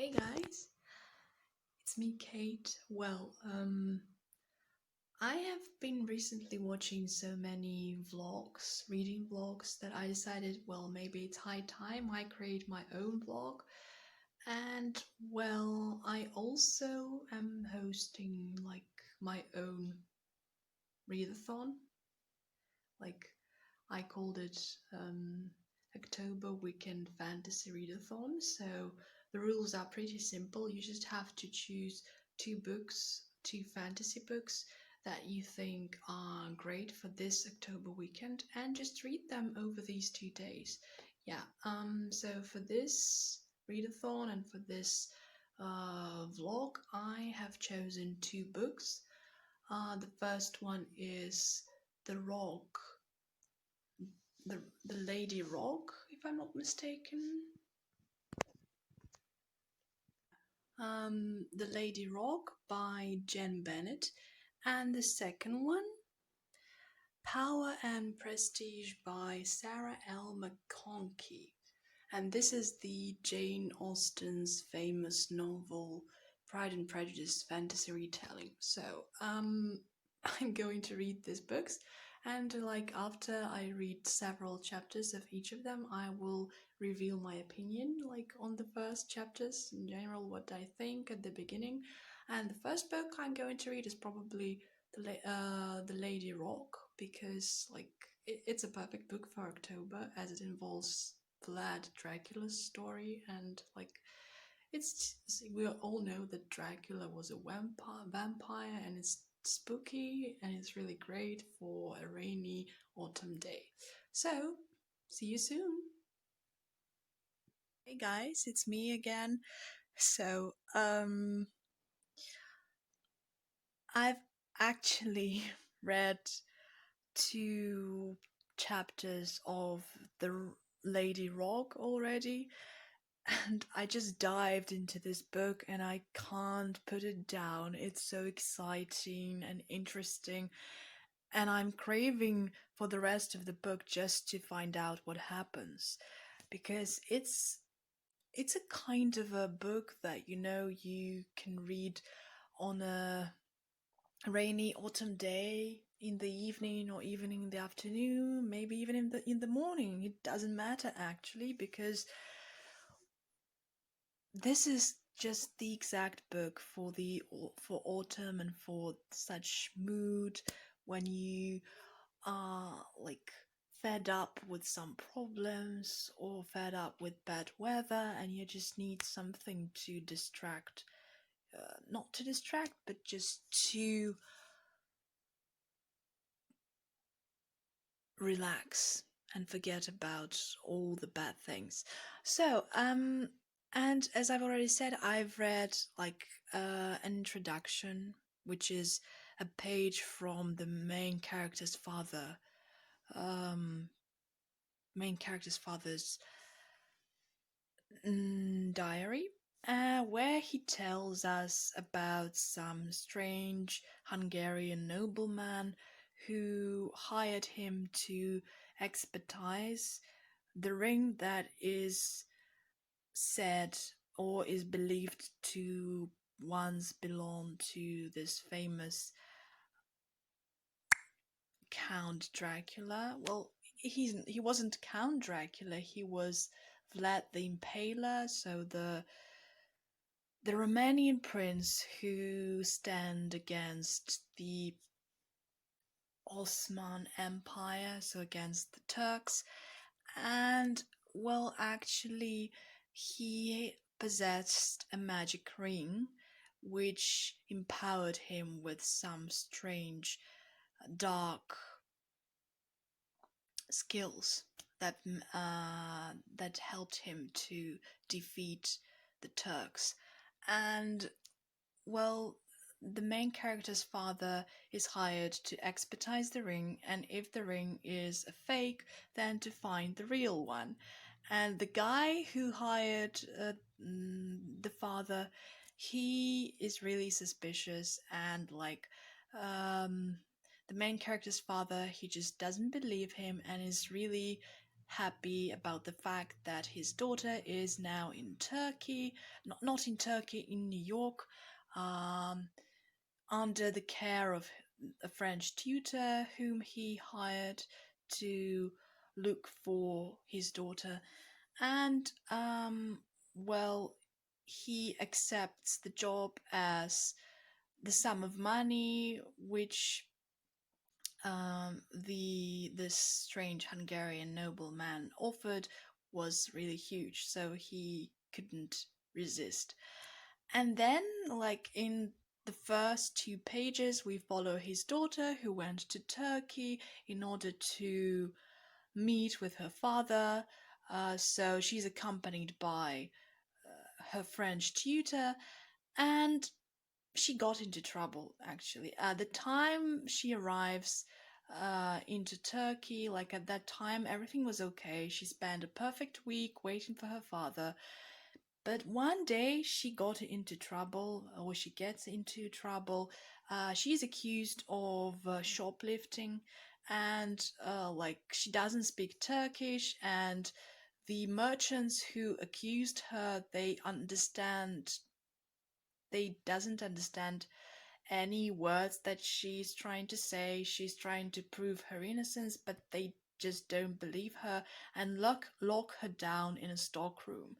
Hey guys, it's me, Kate. I have been recently watching so many vlogs, reading vlogs, that I decided, maybe it's high time I create my own vlog. And I also am hosting like my own readathon. Like I called it October Weekend Fantasy Readathon. So the rules are pretty simple. You just have to choose two books, two fantasy books that you think are great for this October weekend, and just read them over these 2 days. Yeah. So for this readathon and for this vlog, I have chosen two books. The first one is The Rock, the Lady Rock, if I'm not mistaken. The Lady Rock by Jen Bennett, and the second one, Power and Prestige by Sarah L. McConkie. And this is the Jane Austen's famous novel Pride and Prejudice fantasy retelling. So, I'm going to read these books, and after I read several chapters of each of them, I will reveal my opinion, on the first chapters in general, what I think at the beginning. And the first book I'm going to read is probably the Lady Rock, because it's a perfect book for October, as it involves Vlad Dracula's story, and we all know that Dracula was a vampire, and it's spooky, and it's really great for a rainy autumn day. So, see you soon. Hey guys, it's me again. So, I've actually read two chapters of the Lady Rock already, and I just dived into this book and I can't put it down. It's so exciting and interesting, and I'm craving for the rest of the book just to find out what happens, because it's a kind of a book that you can read on a rainy autumn day in the evening, or even in the afternoon, maybe even in the morning. It doesn't matter actually, because this is just the exact book for autumn and for such mood when you are fed up with some problems or fed up with bad weather, and you just need something to distract, not to distract, but just to relax and forget about all the bad things. So, and as I've already said, I've read an introduction, which is a page from the um, main character's father's diary, where he tells us about some strange Hungarian nobleman who hired him to expertise the ring that is said or is believed to once belong to this famous Count Dracula. Well, he wasn't Count Dracula, he was Vlad the Impaler, so the Romanian prince who stand against the Osman Empire, so against the Turks. And actually, he possessed a magic ring which empowered him with some strange dark skills that helped him to defeat the Turks. And the main character's father is hired to expertise the ring, and if the ring is a fake, then to find the real one. And the guy who hired the father, he is really suspicious, and um, the main character's father, he just doesn't believe him and is really happy about the fact that his daughter is now in Turkey, not in Turkey, in New York, um, under the care of a French tutor whom he hired to look for his daughter. And, well, he accepts the job as the sum of money which the this strange Hungarian nobleman offered was really huge, so he couldn't resist. And then, like in the first 2 pages, we follow his daughter who went to Turkey in order to meet with her father. So she's accompanied by her French tutor, and she got into trouble actually. At the time she arrives into Turkey, like at that time, everything was okay. She spent a perfect week waiting for her father. But one day she got into trouble, or she gets into trouble. She's accused of shoplifting, and like she doesn't speak Turkish, and the merchants who accused her, they doesn't understand any words that she's trying to say. She's trying to prove her innocence, but they just don't believe her and lock her down in a stockroom.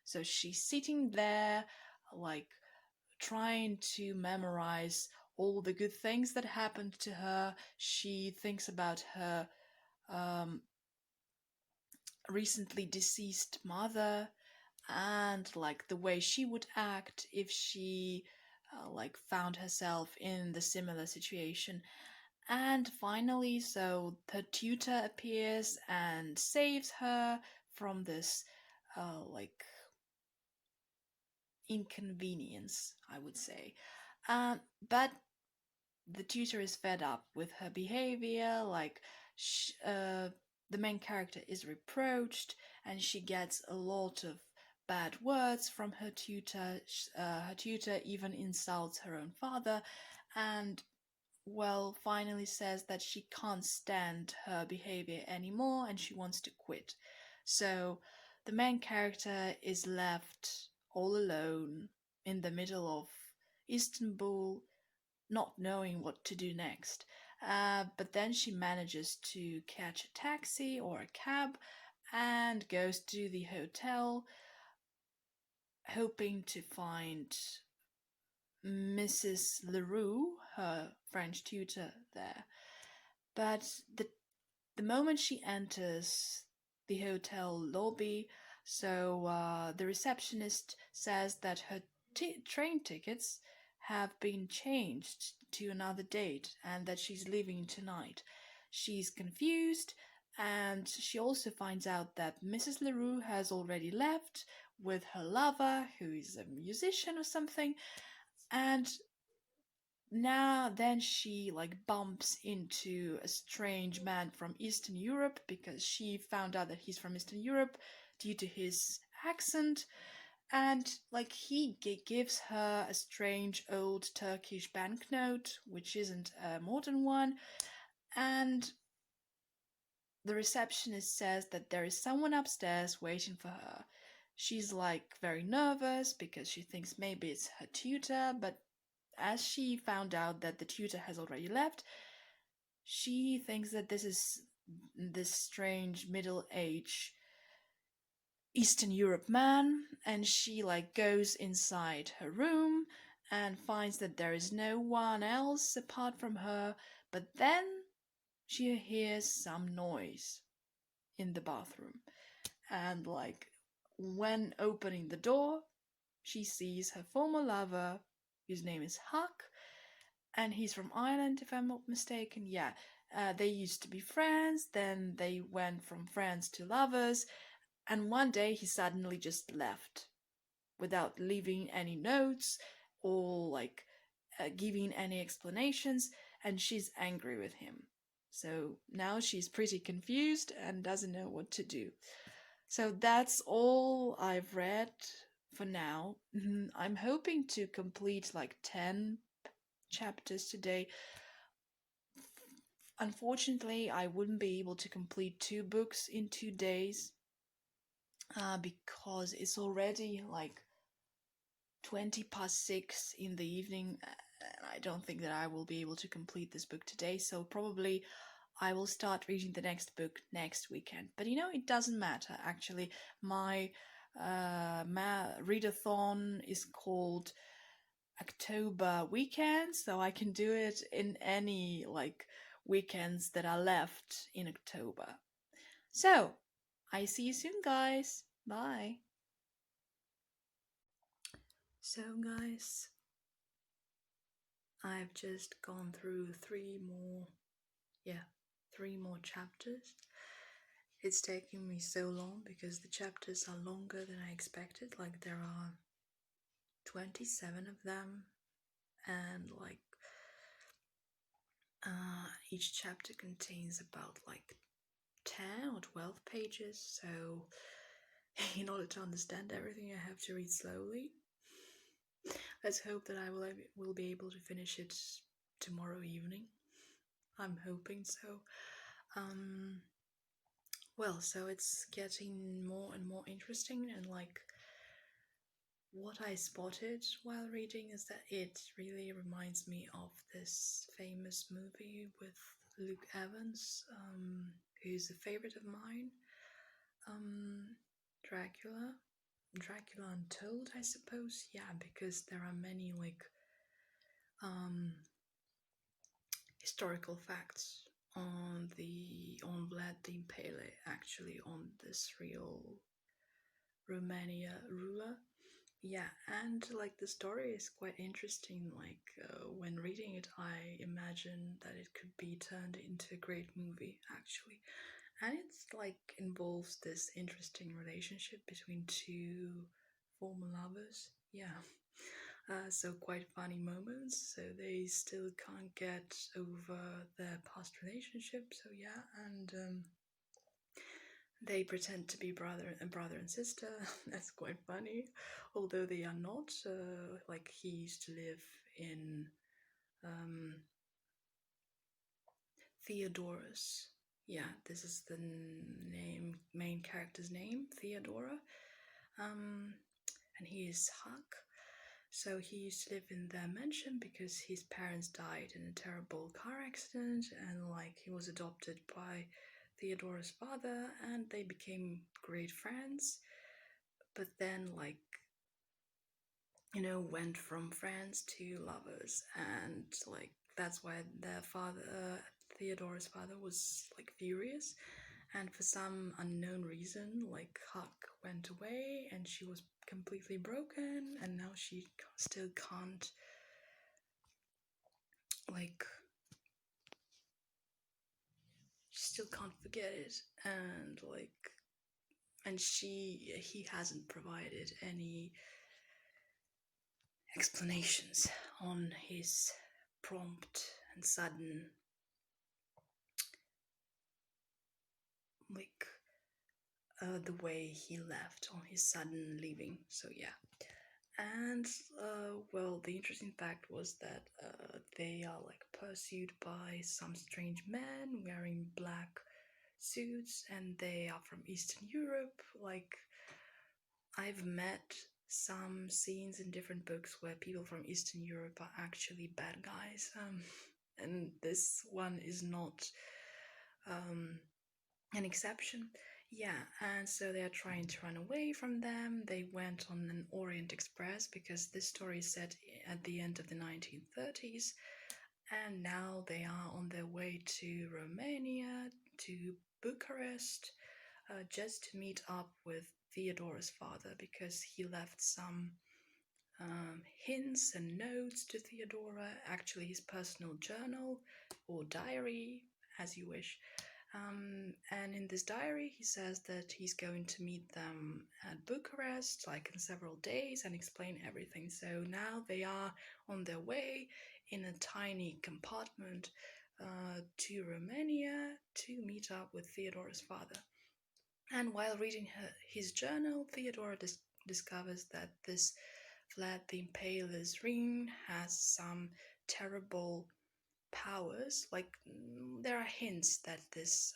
So she's sitting there, like trying to memorize all the good things that happened to her. She thinks about her um, recently deceased mother, and like the way she would act if she like found herself in the similar situation. And finally, so her tutor appears and saves her from this like inconvenience, I would say. But the tutor is fed up with her behavior, like the main character is reproached, and she gets a lot of bad words from her tutor. Her tutor even insults her own father, and well, finally says that she can't stand her behavior anymore and she wants to quit. So the main character is left all alone in the middle of Istanbul, not knowing what to do next. But then she manages to catch a taxi or a cab and goes to the hotel, hoping to find Mrs. Leroux, her French tutor, there. But the moment she enters the hotel lobby, so the receptionist says that her train tickets have been changed to another date and that she's leaving tonight. She's confused, and she also finds out that Mrs. Leroux has already left with her lover, who is a musician or something, and now then she like bumps into a strange man from Eastern Europe, because she found out that he's from Eastern Europe due to his accent, and like he gives her a strange old Turkish banknote, which isn't a modern one, and the receptionist says that there is someone upstairs waiting for her. She's like very nervous because she thinks maybe it's her tutor, but as she found out that the tutor has already left, she thinks that this is this strange middle-aged Eastern Europe man, and she like goes inside her room and finds that there is no one else apart from her, but then she hears some noise in the bathroom, and like when opening the door, she sees her former lover, whose name is Huck, and he's from Ireland, if I'm not mistaken. Yeah, they used to be friends, then they went from friends to lovers, and one day he suddenly just left without leaving any notes or like giving any explanations, and she's angry with him. So now she's pretty confused and doesn't know what to do. So that's all I've read for now. I'm hoping to complete like 10 chapters today. Unfortunately, I wouldn't be able to complete two books in 2 days because it's already like 20 past 6 in the evening, and I don't think that I will be able to complete this book today. So, probably I will start reading the next book next weekend. But it doesn't matter actually. My readathon is called October weekend, so I can do it in any like weekends that are left in October. So, I see you soon, guys. Bye. So, guys, I've just gone through three more chapters. It's taking me so long because the chapters are longer than I expected. Like, there are 27 of them, and like each chapter contains about like 10 or 12 pages, so in order to understand everything I have to read slowly. Let's hope that I will be able to finish it tomorrow evening. I'm hoping so. Well, so it's getting more and more interesting, and like what I spotted while reading is that it really reminds me of this famous movie with Luke Evans, who's a favorite of mine. Dracula. Dracula Untold, I suppose. Yeah, because there are many like historical facts on Vlad the Impaler, actually on this real Romania ruler. Yeah, and like the story is quite interesting. Like when reading it, I imagine that it could be turned into a great movie, actually. And it's like involves this interesting relationship between two former lovers. Yeah. So quite funny moments. So they still can't get over their past relationship. So yeah, and they pretend to be brother and sister. That's quite funny, although they are not. Like he used to live in um, Theodorus. Yeah, this is the main character's name, Theodora. And he is Huck. So he used to live in their mansion because his parents died in a terrible car accident, and like he was adopted by Theodora's father, and they became great friends. But then, like, went from friends to lovers, and like that's why their father, Theodora's father, was like furious. And for some unknown reason, like Huck went away and she was completely broken, and now she still can't, like, she still can't forget it. And like, and he hasn't provided any explanations on his prompt and sudden, like, the way he left, on his sudden leaving. So yeah. And well, the interesting fact was that they are like pursued by some strange men wearing black suits, and they are from Eastern Europe. Like, I've met some scenes in different books where people from Eastern Europe are actually bad guys, and this one is not an exception. Yeah, and so they are trying to run away from them. They went on an Orient Express because this story is set at the end of the 1930s, and now they are on their way to Romania, to Bucharest, just to meet up with Theodora's father because he left some hints and notes to Theodora, actually his personal journal or diary, as you wish. And in this diary, he says that he's going to meet them at Bucharest, like in several days, and explain everything. So now they are on their way in a tiny compartment to Romania to meet up with Theodora's father. And while reading his journal, Theodora discovers that this Vlad the Impaler's ring has some terrible powers. Like there are hints that this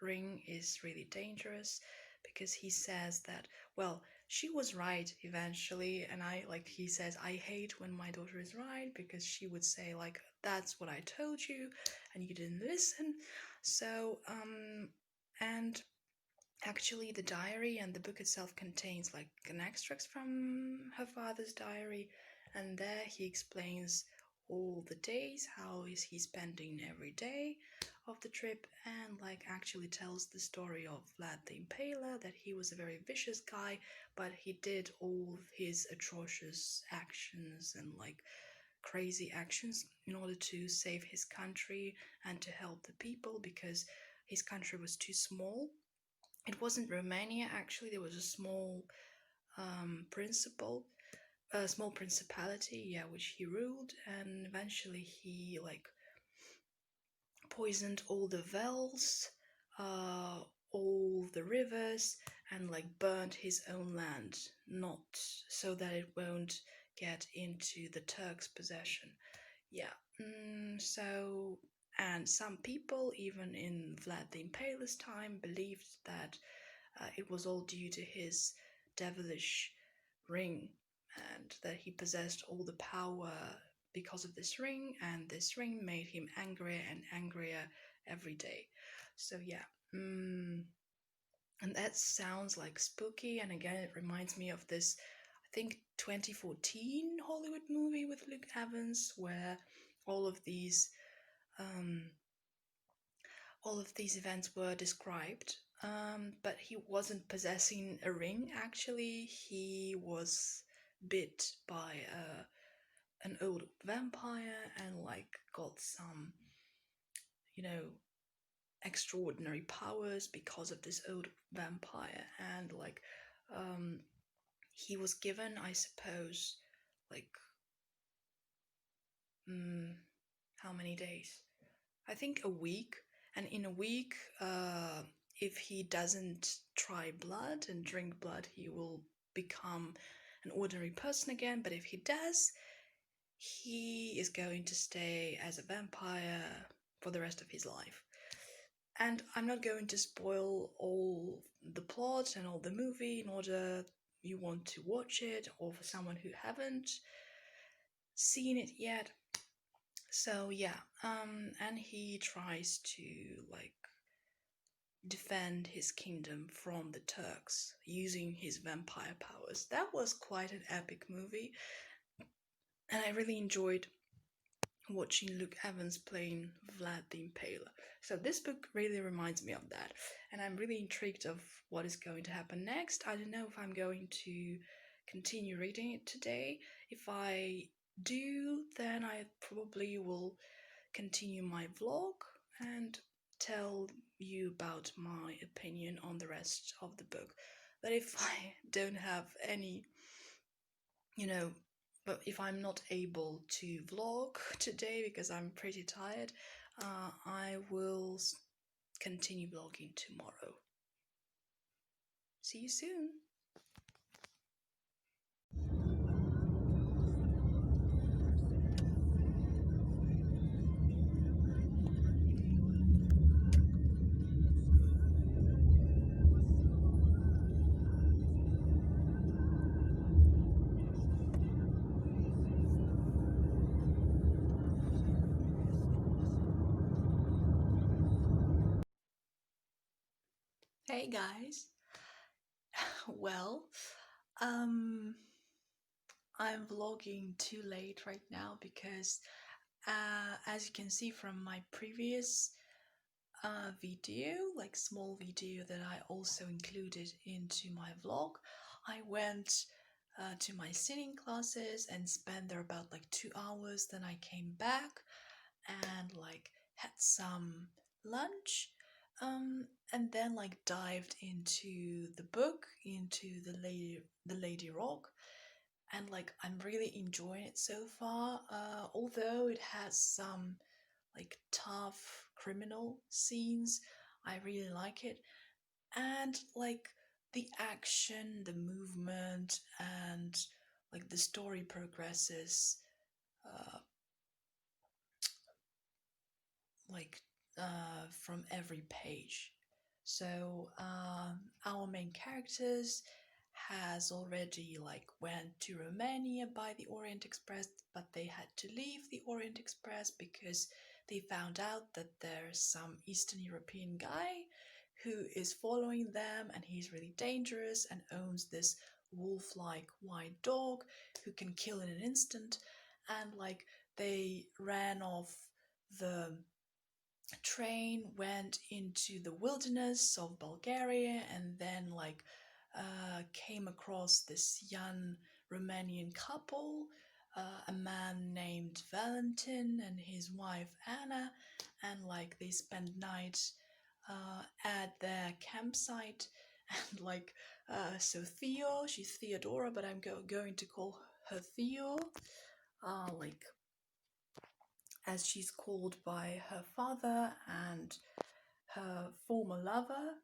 ring is really dangerous because he says that, well, she was right eventually. And I like, he says, I hate when my daughter is right because she would say, like, that's what I told you and you didn't listen. So, and actually, the diary and the book itself contains like an extract from her father's diary, and there he explains all the days, how is he spending every day of the trip, and like actually tells the story of Vlad the Impaler, that he was a very vicious guy, but he did all of his atrocious actions and like crazy actions in order to save his country and to help the people because his country was too small. It wasn't Romania actually. There was a principal, a small principality, yeah, which he ruled, and eventually he like poisoned all the wells, uh, all the rivers, and like burned his own land, not so that it won't get into the Turks' possession. Yeah. So, and some people, even in Vlad the Impaler's time, believed that it was all due to his devilish ring and that he possessed all the power because of this ring, and this ring made him angrier and angrier every day. So, yeah. And that sounds like spooky, and again, it reminds me of this, I think, 2014 Hollywood movie with Luke Evans, where all of these um, all of these events were described. But he wasn't possessing a ring. Actually, he was bit by an old vampire and like got some, you know, extraordinary powers because of this old vampire. And like, um, he was given, I suppose, like, mm, how many days? I think a week. And in a week, if he doesn't try blood and drink blood, he will become an ordinary person again. But if he does, he is going to stay as a vampire for the rest of his life. And I'm not going to spoil all the plot and all the movie in order you want to watch it, or for someone who haven't seen it yet. So yeah, and he tries to like defend his kingdom from the Turks using his vampire powers. That was quite an epic movie, and I really enjoyed watching Luke Evans playing Vlad the Impaler. So this book really reminds me of that, and I'm really intrigued of what is going to happen next. I don't know if I'm going to continue reading it today. If I do, then I probably will continue my vlog and tell you about my opinion on the rest of the book. But if I don't have any, you know, but if I'm not able to vlog today because I'm pretty tired, I will continue vlogging tomorrow. See you soon. Hey guys. Well, um, I'm vlogging too late right now because, as you can see from my previous video, like small video that I also included into my vlog, I went to my singing classes and spent there about like 2 hours. Then I came back and like had some lunch, and then like dived into the book, into the Lady Rock, and like I'm really enjoying it so far. Although it has some like tough criminal scenes, I really like it. And like the action, the movement, and like the story progresses like from every page. So our main characters has already like went to Romania by the Orient Express, but they had to leave the Orient Express because they found out that there's some Eastern European guy who is following them, and he's really dangerous and owns this wolf-like white dog who can kill in an instant. And like they ran off the train, went into the wilderness of Bulgaria, and then like came across this young Romanian couple, a man named Valentin and his wife Anna, and like they spend night at their campsite, and like so Theo, she's Theodora, but I'm going to call her Theo, like as she's called by her father and her former lover.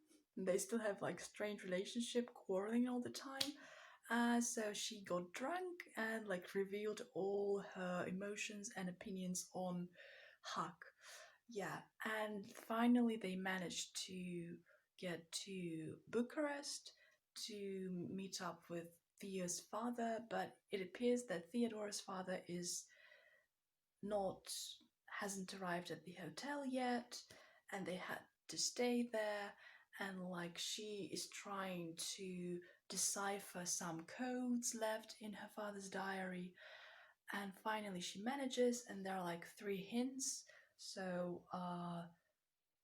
They still have like strange relationship, quarreling all the time. So she got drunk and like revealed all her emotions and opinions on Huck. Yeah, and finally they managed to get to Bucharest to meet up with Thea's father, but it appears that Theodora's father is not hasn't arrived at the hotel yet, and they had to stay there, and like she is trying to decipher some codes left in her father's diary, and finally she manages, and there are like three hints. So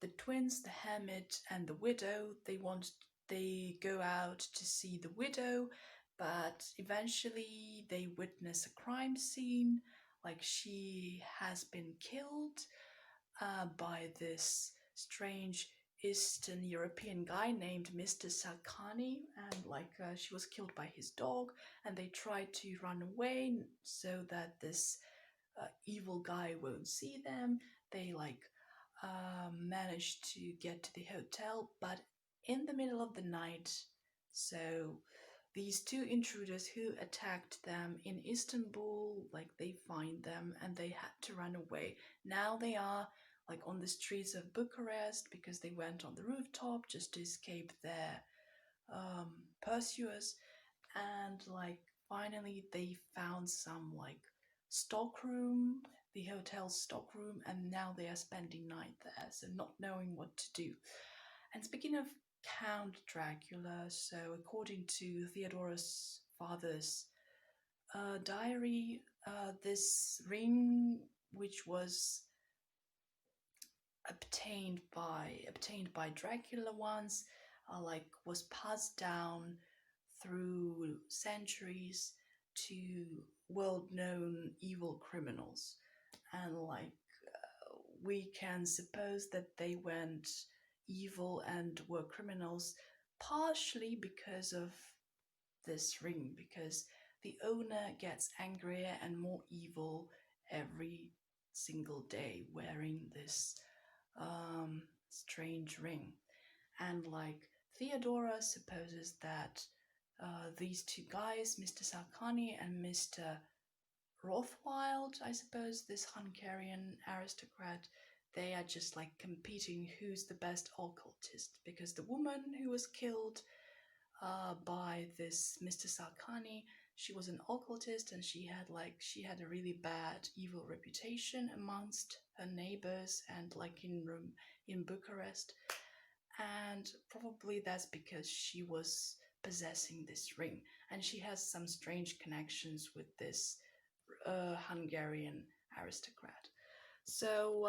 the twins, the hermit and the widow, they go out to see the widow, but eventually they witness a crime scene, like she has been killed by this strange Eastern European guy named Mr. Salkani, and like she was killed by his dog, and they try to run away so that this evil guy won't see them. They like manage to get to the hotel, but in the middle of the night, so these two intruders who attacked them in Istanbul, like they find them and they had to run away. Now they are like on the streets of Bucharest because they went on the rooftop just to escape their pursuers, and like finally they found some like stockroom, the hotel's stockroom, and now they are spending night there, so not knowing what to do. And speaking of Count Dracula, so according to Theodora's father's diary, this ring, which was obtained by Dracula once, like was passed down through centuries to world-known evil criminals, and like we can suppose that they went evil and were criminals partially because of this ring, because the owner gets angrier and more evil every single day wearing this strange ring. And like Theodora supposes that these two guys, Mr. Salkani and Mr. Rothwild, I suppose, this Hungarian aristocrat, they are just like competing who's the best occultist, because the woman who was killed by this Mr. Salkani, she was an occultist, and she had a really bad evil reputation amongst her neighbors and like in Bucharest, and probably that's because she was possessing this ring, and she has some strange connections with this Hungarian aristocrat. So,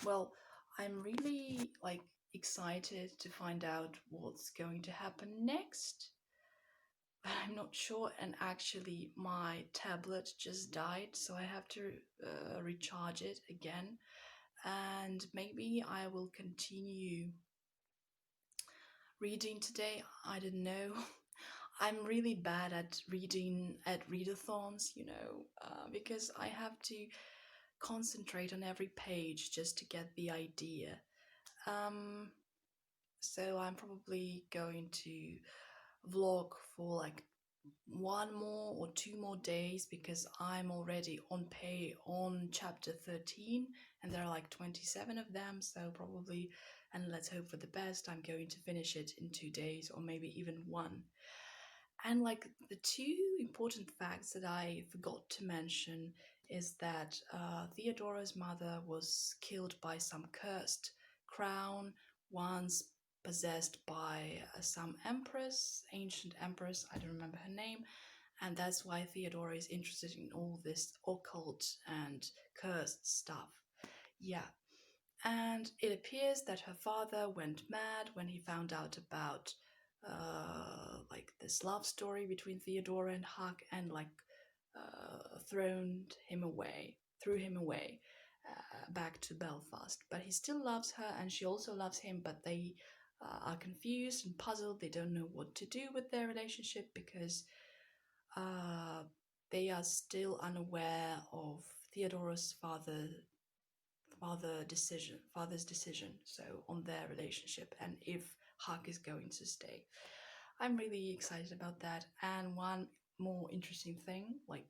well, I'm really like excited to find out what's going to happen next, but I'm not sure. And actually, my tablet just died, so I have to recharge it again. And maybe I will continue reading today. I don't know. I'm really bad at reading at readathons, because I have to concentrate on every page just to get the idea. So I'm probably going to vlog for like one more or two more days because I'm already on chapter 13 and there are like 27 of them, so probably, and let's hope for the best, I'm going to finish it in 2 days or maybe even one. And like the two important facts that I forgot to mention is that Theodora's mother was killed by some cursed crown once possessed by some empress, ancient empress, I don't remember her name, and that's why Theodora is interested in all this occult and cursed stuff. Yeah, and it appears that her father went mad when he found out about like this love story between Theodora and Huck, and like threw him away back to Belfast. But he still loves her, and she also loves him. But they are confused and puzzled. They don't know what to do with their relationship because uh, they are still unaware of Theodora's father's decision, so on their relationship and if Huck is going to stay. I'm really excited about that. And one more interesting thing, like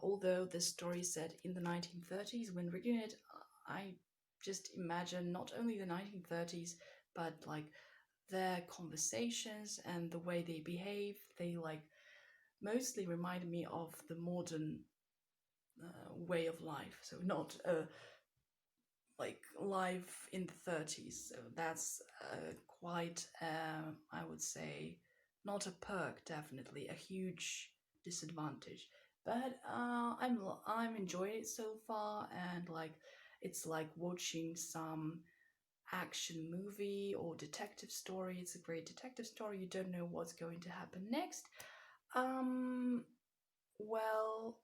although the story is set in the 1930s, when reading it, I just imagine not only the 1930s, but like their conversations and the way they behave. They like mostly remind me of the modern way of life. So not like life in the 30s. So that's quite, I would say, not a perk, definitely a huge disadvantage. But I'm enjoying it so far, and like it's like watching some action movie or detective story. It's a great detective story. You don't know what's going to happen next. Um, well,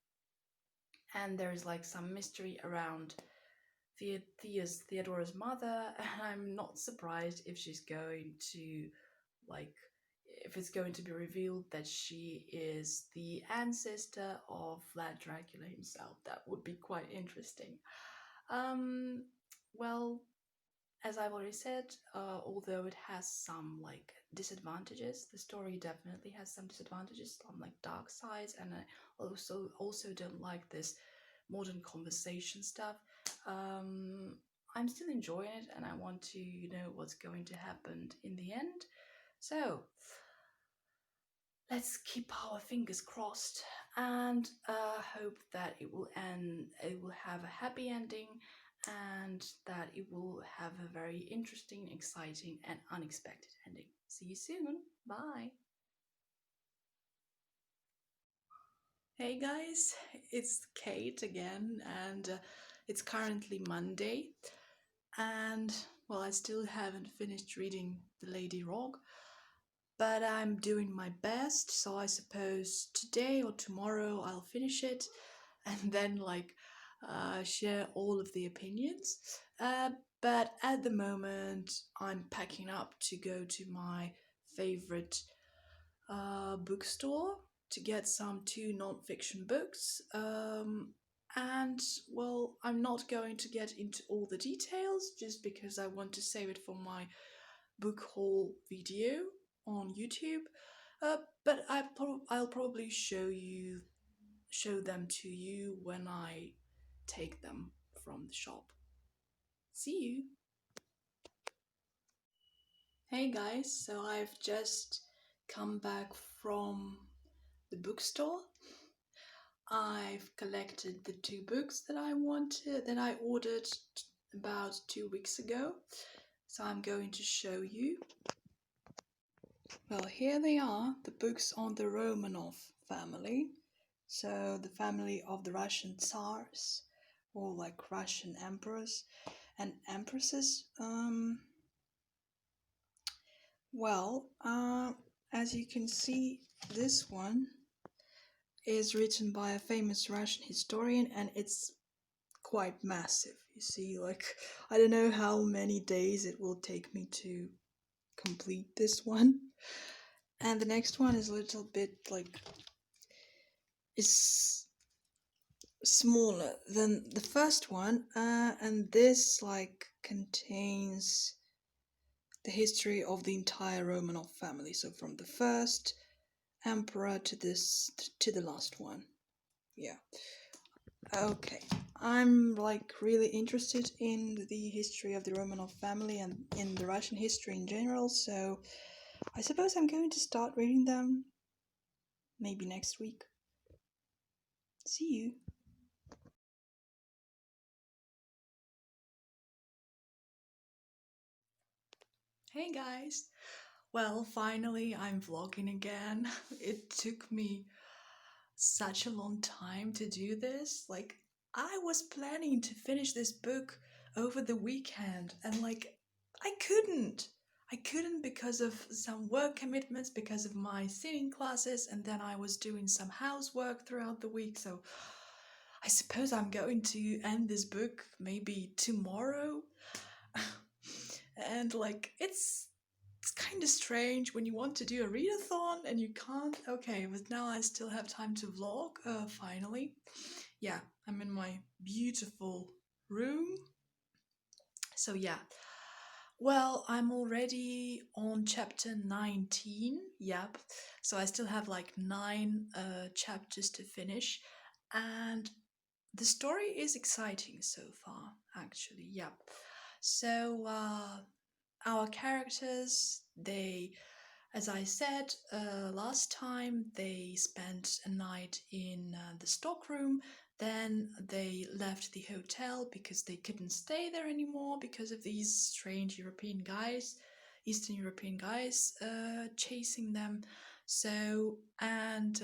and there's like some mystery around Theodora's mother, and I'm not surprised if she's going to like if it's going to be revealed that she is the ancestor of Vlad Dracula himself. That would be quite interesting. Um, well, as I've already said, although it has some like disadvantages, the story definitely has some disadvantages, some like dark sides, and I also don't like this modern conversation stuff. Um, I'm still enjoying it, and I want to know what's going to happen in the end. So let's keep our fingers crossed and hope that it will end. It will have a happy ending, and that it will have a very interesting, exciting, and unexpected ending. See you soon. Bye. Hey guys, it's Kate again, and it's currently Monday, and well, I still haven't finished reading The Lady Rogue, but I'm doing my best, so I suppose today or tomorrow I'll finish it and then like share all of the opinions. But at the moment, I'm packing up to go to my favorite bookstore to get some two non-fiction books. And well, I'm not going to get into all the details just because I want to save it for my book haul video on YouTube. But I'll probably show them to you when I take them from the shop. See you. Hey guys, so I've just come back from the bookstore. I've collected the two books that I wanted, that I ordered about 2 weeks ago. So I'm going to show you. Well, here they are, the books on the Romanov family. So the family of the Russian Tsars, or like Russian emperors and empresses. Well, as you can see, this one is written by a famous Russian historian, and it's quite massive. You see, like, I don't know how many days it will take me to complete this one. And the next one is a little bit like, it's smaller than the first one, and this like contains the history of the entire Romanov family, so from the first emperor to this to the last one. Yeah. Okay. I'm like really interested in the history of the Romanov family and in the Russian history in general, so I suppose I'm going to start reading them maybe next week. See you. Hey guys! Well, finally, I'm vlogging again. It took me such a long time to do this. Like, I was planning to finish this book over the weekend, and like, I couldn't. I couldn't because of some work commitments, because of my singing classes, and then I was doing some housework throughout the week. So, I suppose I'm going to end this book maybe tomorrow. And like, it's kind of strange when you want to do a readathon and you can't. Okay, but now I still have time to vlog, finally. Yeah, I'm in my beautiful room. So, yeah. Well, I'm already on chapter 19. Yep. So I still have like 9 chapters to finish. And the story is exciting so far, actually. Yep. So, our characters, they, as I said last time, they spent a night in the stockroom. Then they left the hotel because they couldn't stay there anymore because of these strange European guys, Eastern European guys, chasing them. So, and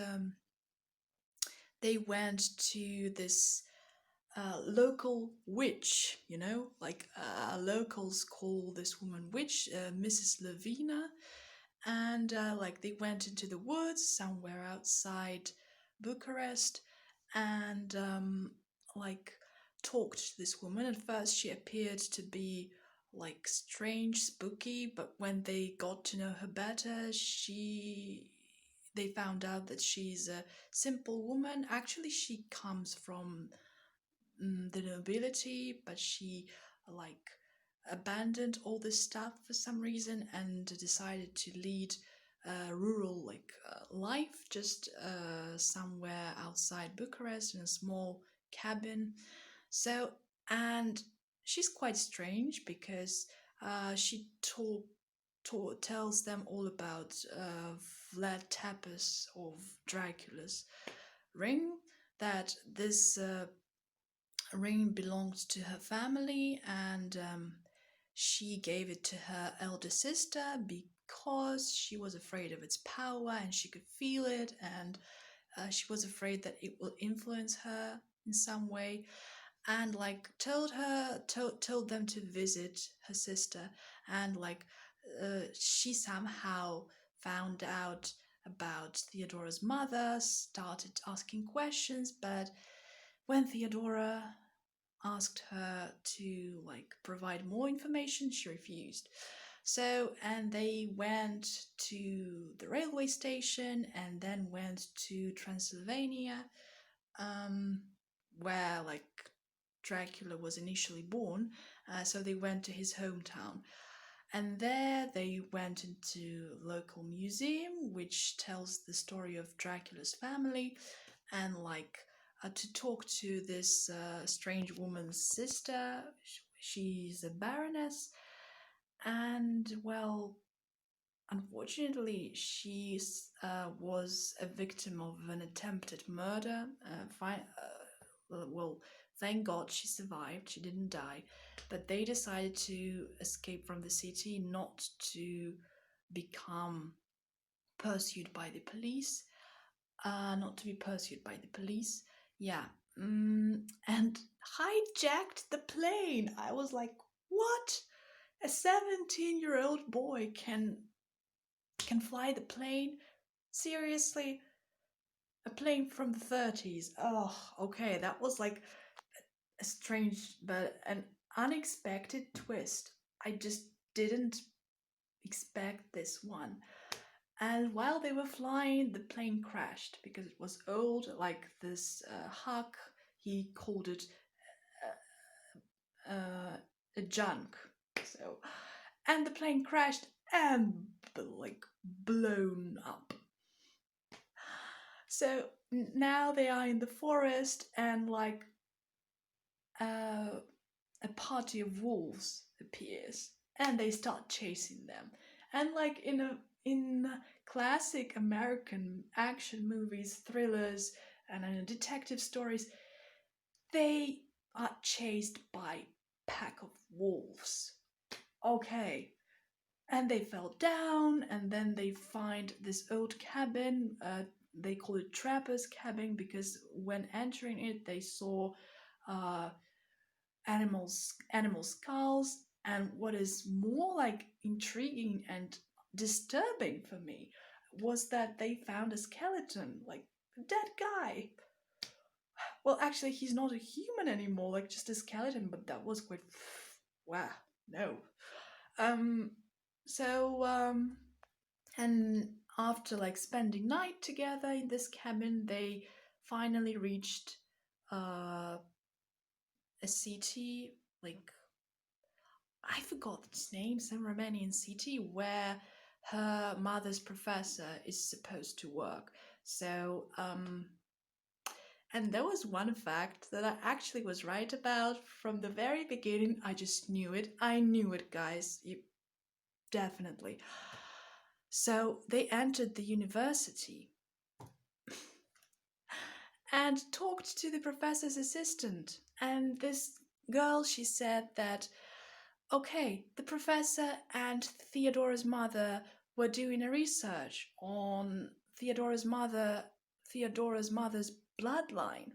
they went to this local witch, like locals call this woman witch, Mrs. Lavina, and like they went into the woods somewhere outside Bucharest, and like talked to this woman. At first, she appeared to be like strange, spooky, but when they got to know her better, they found out that she's a simple woman. Actually, she comes from the nobility, but she like abandoned all this stuff for some reason and decided to lead a rural life, just somewhere outside Bucharest in a small cabin. So, and she's quite strange because she tells them all about Vlad Tepes of Dracula's ring, that this ring belonged to her family, and she gave it to her elder sister because she was afraid of its power and she could feel it, and she was afraid that it will influence her in some way, and like told them to visit her sister, and like she somehow found out about Theodora's mother, started asking questions, but when Theodora asked her to like provide more information, she refused. So, and they went to the railway station and then went to Transylvania, um, where like Dracula was initially born. So they went to his hometown, and there they went into a local museum which tells the story of Dracula's family, and like to talk to this strange woman's sister. She's a baroness, and well, unfortunately, she was a victim of an attempted murder. Well, thank God she survived, she didn't die, but they decided to escape from the city, not to become pursued by the police, not to be pursued by the police. Yeah. And hijacked the plane. I was like, what? A 17-year-old boy can fly the plane? Seriously? A plane from the 30s. Oh, okay. That was like a strange but an unexpected twist. I just didn't expect this one. And while they were flying, the plane crashed because it was old, like this Huck, he called it a junk. So, and the plane crashed and like blown up. So now they are in the forest, and like uh, a party of wolves appears, and they start chasing them. And like in classic American action movies, thrillers, and detective stories, they are chased by pack of wolves. Okay, and they fell down, and then they find this old cabin. They call it trapper's cabin because when entering it they saw uh, animal skulls. And what is more like intriguing and disturbing for me was that they found a skeleton, like a dead guy. Well, actually he's not a human anymore, like just a skeleton, but that was quite wow. No. um so and after like spending night together in this cabin, they finally reached uh a city, like I forgot its name, some Romanian city where her mother's professor is supposed to work. So, and there was one fact that I actually was right about from the very beginning. I just knew it. I knew it, guys. You definitely. So they entered the university and talked to the professor's assistant. And this girl, she said that okay, the professor and Theodora's mother were doing a research on Theodora's mother's bloodline.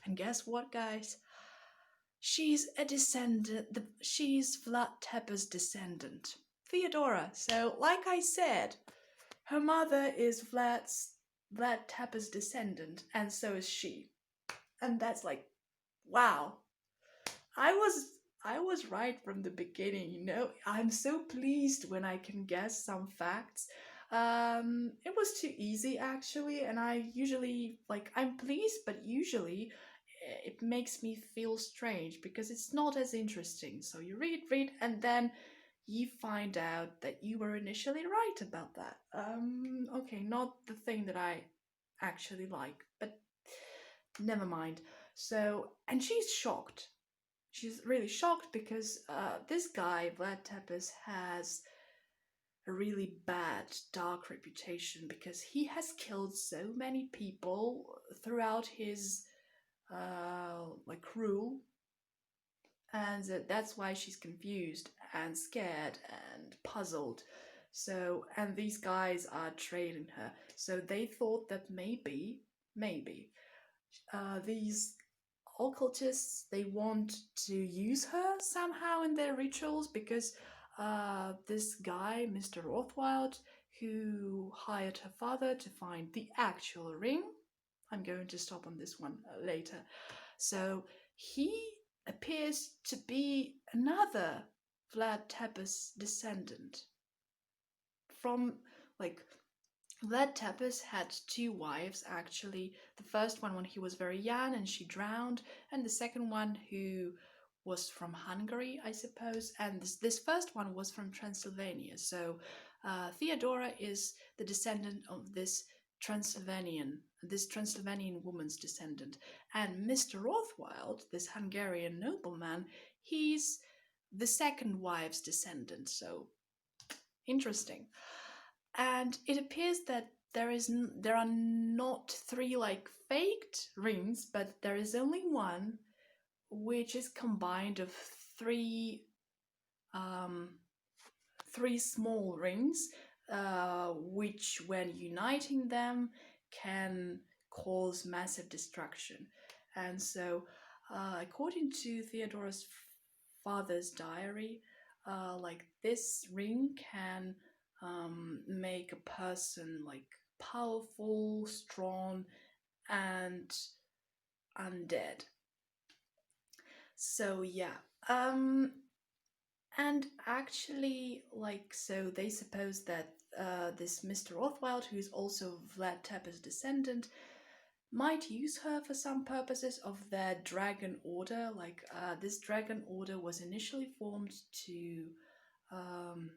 And guess what, guys? She's a descendant. She's Vlad Tepes' descendant, Theodora. So, like I said, her mother is Vlad Tepes' descendant, and so is she. And that's like, wow, I was I was right from the beginning, you know. I'm so pleased when I can guess some facts. It was too easy actually, and I usually like I'm pleased, but usually it makes me feel strange because it's not as interesting. So you read, and then you find out that you were initially right about that. Okay, not the thing that I actually like, but never mind. So, and she's shocked. She's really shocked because this guy, Vlad Tepes, has a really bad, dark reputation because he has killed so many people throughout his like rule, and that's why she's confused and scared and puzzled. So, and these guys are trailing her. So they thought that maybe these occultists, they want to use her somehow in their rituals because this guy, Mr. Rothwild, who hired her father to find the actual ring. I'm going to stop on this one later. So he appears to be another Vlad Tepes descendant from like Vlad Tepes had two wives actually. The first one when he was very young and she drowned, and the second one who was from Hungary, I suppose, and this first one was from Transylvania. So Theodora is the descendant of this Transylvanian woman's descendant, and Mr. Rothwild, this Hungarian nobleman, he's the second wife's descendant. So interesting. And it appears that there are not three like faked rings, but there is only one which is combined of three um, three small rings, which when uniting them can cause massive destruction. And so, according to Theodora's father's diary, like this ring can make a person like powerful, strong, and undead. So yeah, and actually, like, so they suppose that this Mr. Rothwild, who is also Vlad Tepes' descendant, might use her for some purposes of their dragon order. Like, this dragon order was initially formed to um,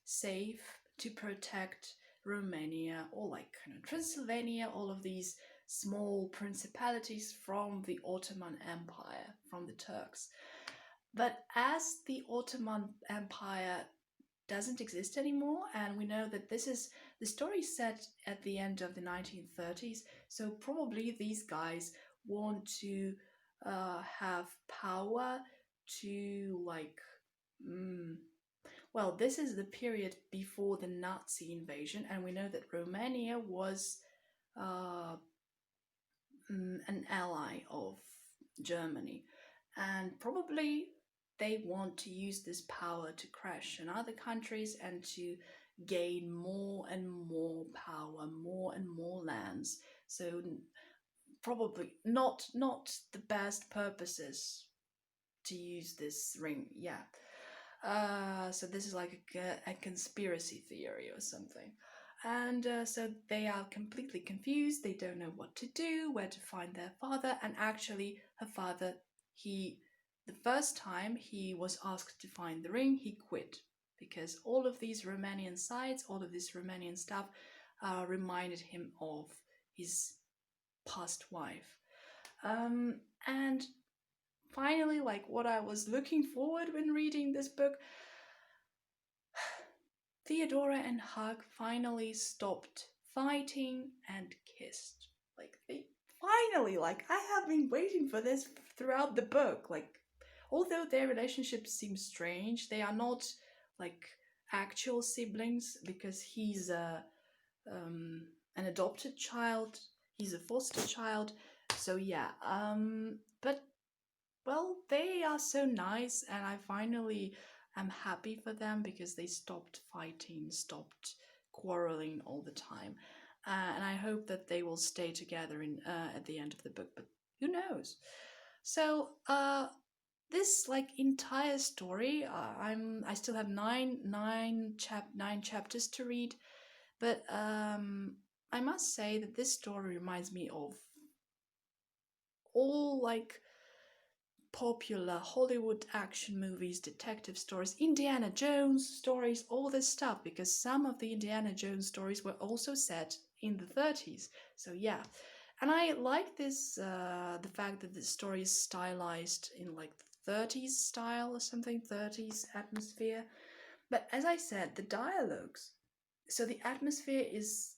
save, to protect Romania, or like Transylvania, all of these small principalities from the Ottoman Empire, from the Turks. But as the Ottoman Empire doesn't exist anymore, and we know that the story set at the end of the 1930s, so probably these guys want to have power to like mm, well, this is the period before the Nazi invasion, and we know that Romania was uh, an ally of Germany, and probably they want to use this power to crash in other countries and to gain more and more power, more and more lands. So probably not the best purposes to use this ring. Yeah. So this is like a conspiracy theory or something. And so they are completely confused. They don't know what to do, where to find their father. And actually, her father, the first time he was asked to find the ring, he quit because all of these Romanian sites, all of this Romanian stuff reminded him of his past wife. And finally, like what I was looking forward when reading this book, Theodora and Hug finally stopped fighting and kissed. Like they finally, like I have been waiting for this throughout the book. Like although their relationship seems strange, they are not like actual siblings because he's an adopted child, he's a foster child. So yeah, but well, they are so nice, and I finally am happy for them because they stopped fighting, stopped quarreling all the time, and I hope that they will stay together in at the end of the book. But who knows? So, this like entire story, I still have nine chapters to read, but I must say that this story reminds me of all like popular Hollywood action movies, detective stories, Indiana Jones stories, all this stuff, because some of the Indiana Jones stories were also set in the 30s. So, yeah. And I like this, the fact that the story is stylized in like 30s style or something, 30s atmosphere. But as I said, the dialogues, so the atmosphere is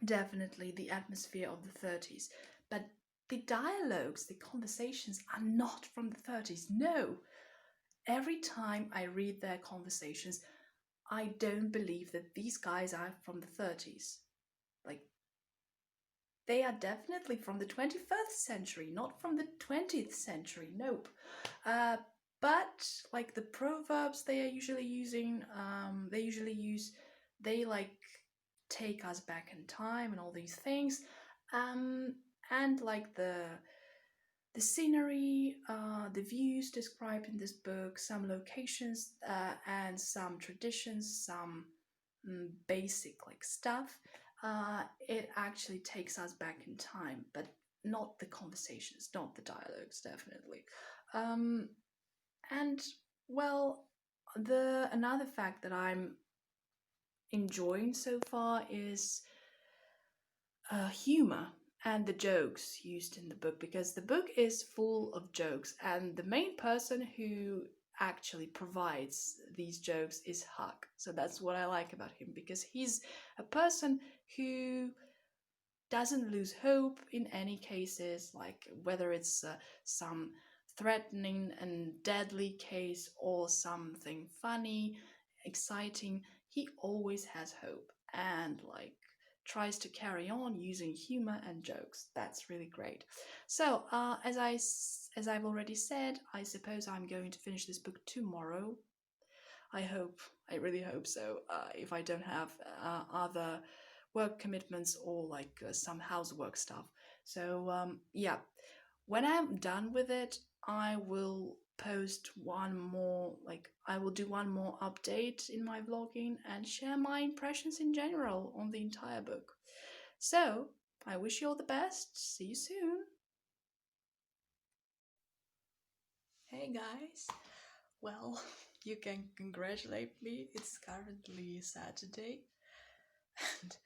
definitely the atmosphere of the 30s. But the dialogues, the conversations are not from the 30s. No. Every time I read their conversations, I don't believe that these guys are from the 30s. Like, they are definitely from the 21st century, not from the 20th century. Nope. Uh, but, like, the proverbs they are usually using, they like take us back in time and all these things. Um, and like the scenery, the views described in this book, some locations and some traditions, some basic like stuff. It actually takes us back in time, but not the conversations, not the dialogues, definitely. Um, and well, the another fact that I'm enjoying so far is humor and the jokes used in the book, because the book is full of jokes, and the main person who actually provides these jokes is Huck. So that's what I like about him, because he's a person who doesn't lose hope in any cases, like whether it's some threatening and deadly case or something funny, exciting, he always has hope and like tries to carry on using humor and jokes. That's really great. So, as I've already said, I suppose I'm going to finish this book tomorrow. I hope. I really hope so. If I don't have other work commitments or like some housework stuff. So yeah, when I'm done with it, I will post one more. Like I will do one more update in my vlogging and share my impressions in general on the entire book. So I wish you all the best. See you soon. Hey guys. Well, you can congratulate me. It's currently Saturday, And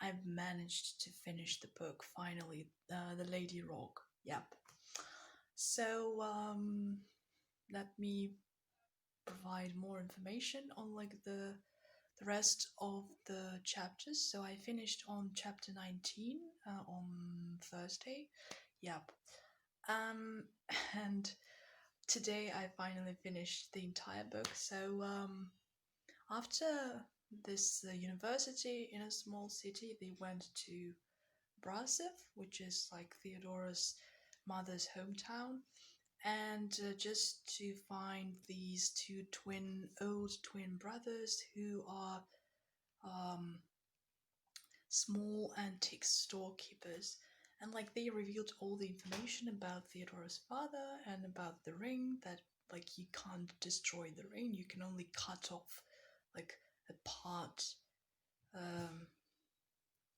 I've managed to finish the book finally, The Lady Rock. Yep. So, let me provide more information on like the rest of the chapters. So I finished on chapter 19 on Thursday. Yep. Um, and today I finally finished the entire book. So after this university in a small city, they went to Brasiv, which is like Theodora's mother's hometown, and just to find these two old twin brothers who are um, small antique storekeepers. And like they revealed all the information about Theodora's father and about the ring, that like you can't destroy the ring, you can only cut off like a part um,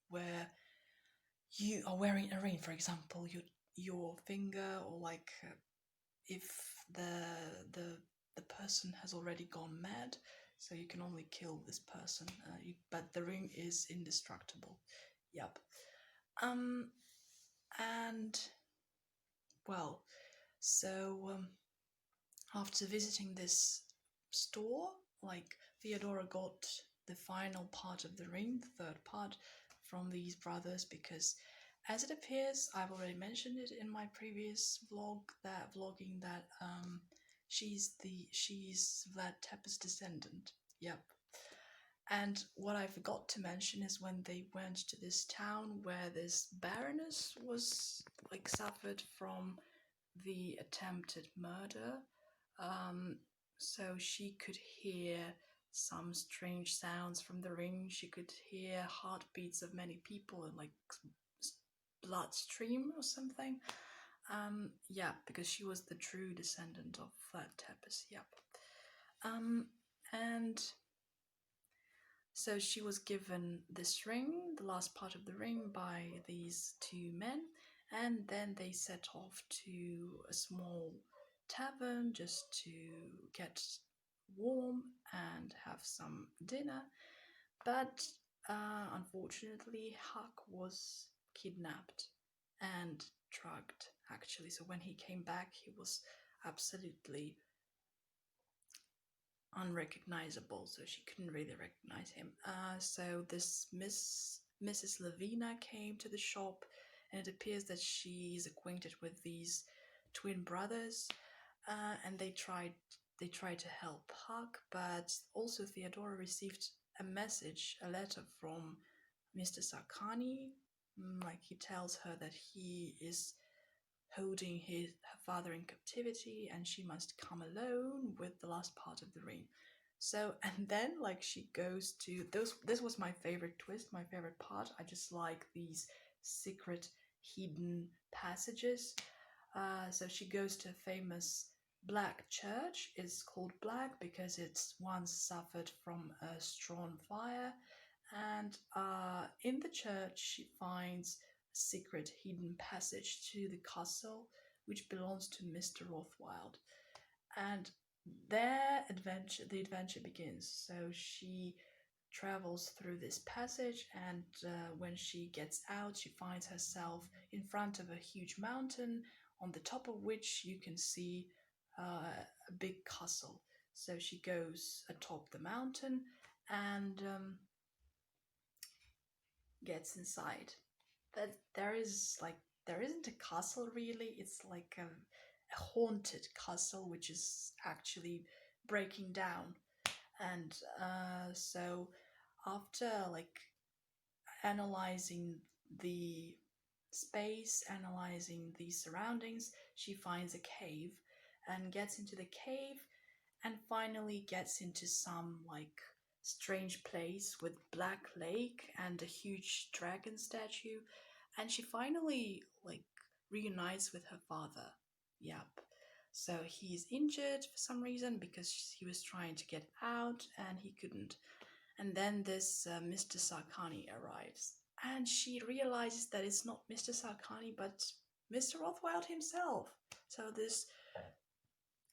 where you are wearing a ring, for example, your finger, or like if the the the person has already gone mad, so you can only kill this person. But the ring is indestructible. Yep. Um, and well, so after visiting this store, like Theodora got the final part of the ring, the third part, from these brothers because, as it appears, I've already mentioned it in my previous vlogging that she's Vlad Tepes' descendant. Yep. And what I forgot to mention is when they went to this town where this baroness was like suffered from the attempted murder. Um, so she could hear some strange sounds from the ring. She could hear heartbeats of many people and like bloodstream or something. Yeah, because she was the true descendant of Vlad Tepes. Yep. Um, and so she was given this ring, the last part of the ring, by these two men, and then they set off to a small tavern just to get warm and have some dinner. But unfortunately, Huck was kidnapped and drugged, actually. So when he came back, he was absolutely unrecognizable, so she couldn't really recognize him. So this Mrs. Lavina came to the shop, and it appears that she's acquainted with these twin brothers, and they tried to help Huck, but also Theodora received a letter from Mr. Sarkani. Like he tells her that he is holding her father in captivity and she must come alone with the last part of the ring. So, and then like she goes to those, this was my favorite twist, my favorite part. I just like these secret hidden passages. So she goes to a famous black church. It's called black because it's once suffered from a strong fire. And in the church, she finds a secret hidden passage to the castle, which belongs to Mr. Rothwild. And the adventure begins. So she travels through this passage, and when she gets out, she finds herself in front of a huge mountain, on the top of which you can see a big castle. So she goes atop the mountain and gets inside. But there isn't a castle really. It's like a haunted castle which is actually breaking down. And so after like analyzing the space, analyzing the surroundings, she finds a cave and gets into the cave and finally gets into some like strange place with black lake and a huge dragon statue, and she finally like reunites with her father. Yep. So he's injured for some reason because he was trying to get out and he couldn't. And then this Mr. Sarkani arrives, and she realizes that it's not Mr. Sarkani but Mr. Rothwild himself. So this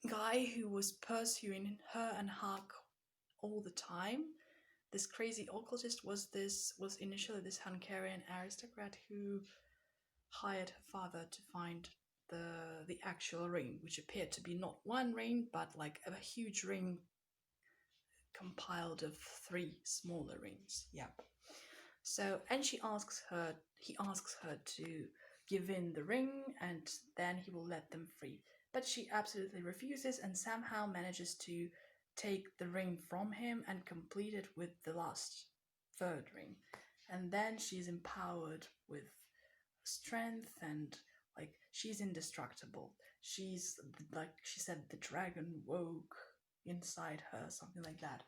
guy who was pursuing her and Huck all the time this crazy occultist was initially this Hungarian aristocrat who hired her father to find the actual ring, which appeared to be not one ring, but like a huge ring compiled of three smaller rings. Yep. So, and he asks her to give in the ring and then he will let them free. But she absolutely refuses and somehow manages to take the ring from him and complete it with the last third ring. And then she's empowered with strength and like she's indestructible. She's like she said, the dragon woke inside her, something like that.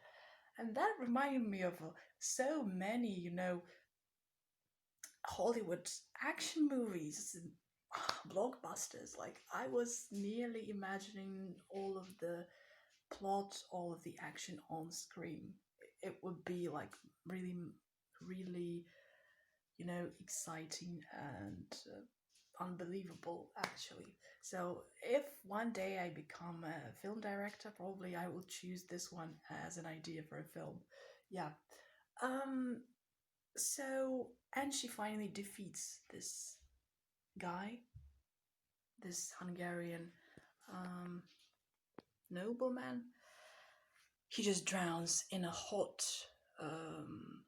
And that reminded me of so many, Hollywood action movies, blockbusters. Like I was nearly imagining all of the plot, all of the action on screen. It would be like really, really, exciting and unbelievable actually. So if one day I become a film director, probably I will choose this one as an idea for a film. Yeah. Um so, and she finally defeats this guy, this Hungarian um, nobleman. He just drowns in a hot um,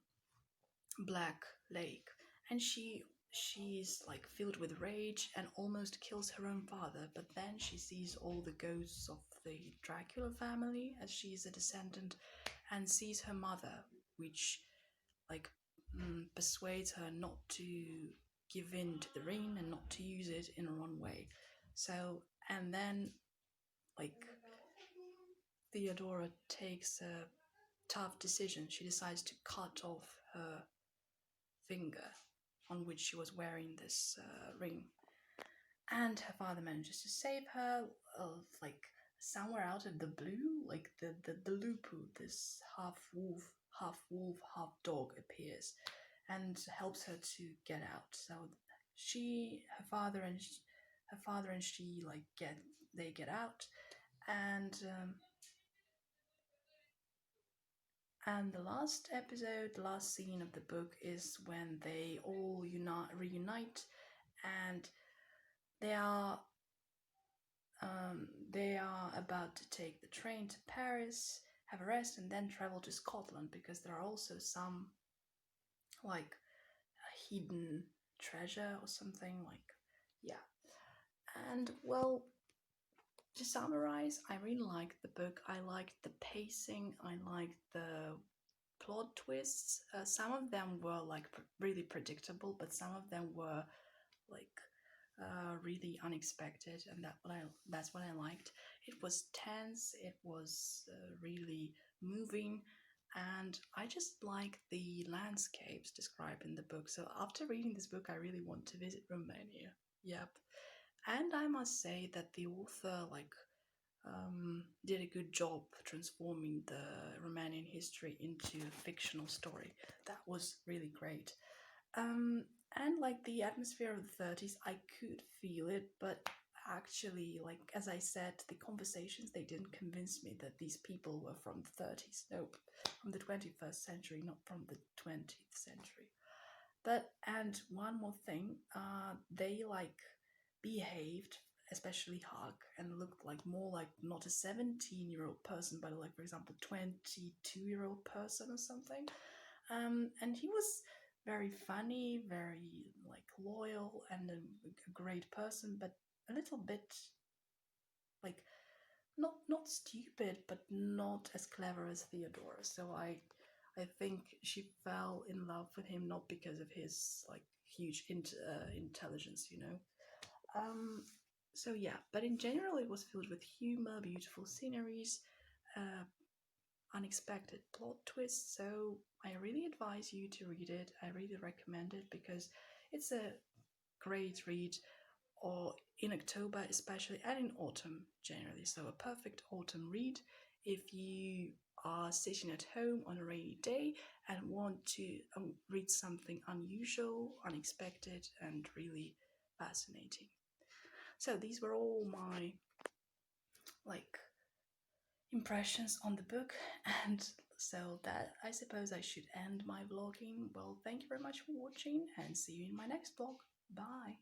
black lake, and she's like filled with rage and almost kills her own father. But then she sees all the ghosts of the Dracula family, as she is a descendant, and sees her mother, which like persuades her not to give in to the ring and not to use it in a wrong way. So, and then like Theodora takes a tough decision. She decides to cut off her finger on which she was wearing this ring. And her father manages to save her, like somewhere out of the blue, like the Lupu, this half wolf, half dog appears and helps her to get out. So her father and she like get out, and and the last episode, the last scene of the book is when they all reunite, and they are they are about to take the train to Paris, have a rest, and then travel to Scotland because there are also some like a hidden treasure or something like, yeah. And well, to summarize, I really liked the book. I liked the pacing. I liked the plot twists. Some of them were like really predictable, but some of them were like really unexpected, and that's what I liked. It was tense. It was really moving, and I just like the landscapes described in the book. So after reading this book, I really want to visit Romania. Yep, and I must say that the author did a good job transforming the Romanian history into a fictional story. That was really great. Um, and like the atmosphere of the 30s, I could feel it, but actually, like as I said, the conversations they didn't convince me that these people were from the 30s. Nope, from the 21st century, not from the 20th century. But and one more thing, they like behaved, especially Huck, and looked like more like not a 17-year-old person, but like for example 22-year-old person or something. And he was very funny, very like loyal, and a great person, but a little bit like not stupid, but not as clever as Theodora. So I think she fell in love with him not because of his like huge intelligence. Um, so yeah, but in general, it was filled with humor, beautiful sceneries, uh, unexpected plot twists. So I really advise you to read it. I really recommend it because it's a great read, or in October especially, and in autumn generally. So a perfect autumn read if you are sitting at home on a rainy day and want to read something unusual, unexpected, and really fascinating. So these were all my like impressions on the book, and So that I suppose I should end my vlogging. Well, thank you very much for watching and see you in my next vlog. Bye.